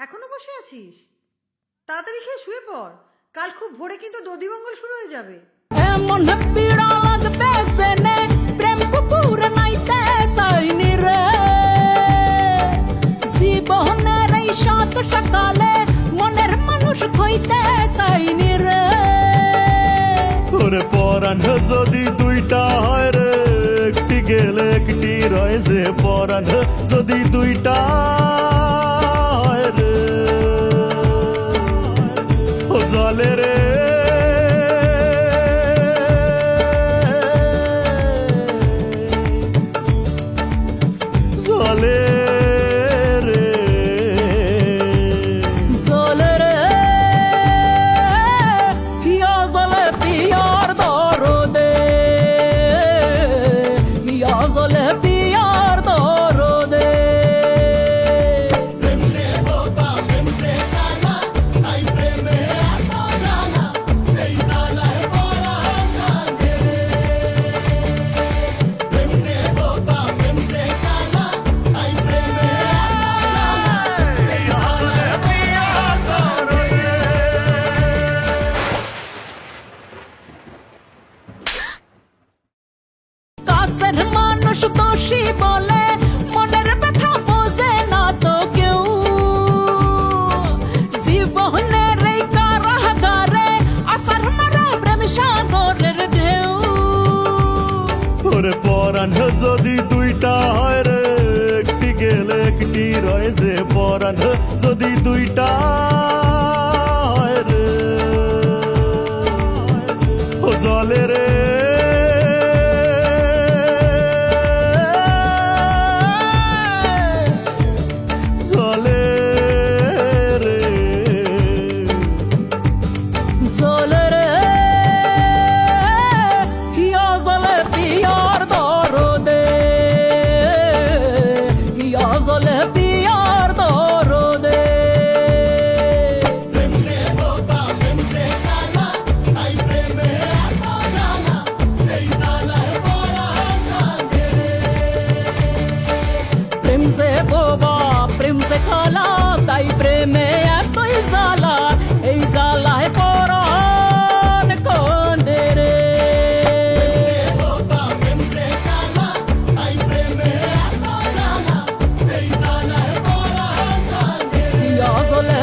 এখনো বসে আছিস? তাড়াতাড়ি খেয়ে শুয়ে পড়, কাল খুব ভোরে কিন্তু দধিমঙ্গল শুরু হয়ে যাবে। এমন পীড়া লাগবে সেনে প্রেম কুকুর নাইতে সাইনি রে, জীবনের এই সাত সকালে মনের মানুষ হইতে সাইনি রে। তোরে পরাণ যদি দুইটা হয় রে, একটি গেলে একটি রয় যে পরাণ যদি দুইটা হয় রে, ও জলে রে জলে রে জলে রে হিয়া জলে পিয়ার দরদে, হিয়া জলে পিয়ার দরদে। প্রেম সে বোবা প্রেম সে কালা, তাই প্রেমে এত জ্বালা, এই জ্বালায় পরাণ কাঁদে রে। প্রেম সে বোবা প্রেম সে কালা, তাই প্রেমে এত জ্বালা, এই জ্বালায় পিয়ার দরদে। কাছের মানুষ দোষী বলে মনের ব্যথা বোঝে না তো কেউ, জীবনের এই কারাগারে আসার মারা প্রেম সাগরের ঢেউ। ওরে পরাণ যদি দুইটা হয় রে, একটি গেলে একটি রয় যে পরাণ যদি দুইটা হয় রে, ও জলে রে জলে রে জলে রে হিয়া জলে পিয়ার দরদে, হিয়া জলে পিয়ার দরদে। প্রেম সে বোবা প্রেম সে কালা, তাই প্রেমে এত জ্বালা, এই জ্বালায় পরাণ কাঁদে রে। প্রেম সে বোবা প্রেম সে কালা, তাই প্রেমে এতই জ্বালা, এই জ্বালায় পরাণ কাঁদে রে। বোবা প্রেম সে কালা, তাই প্রেমে এত জ্বালা, এই জ্বালায় পরাণ কাঁদে রে। হিয়া জলে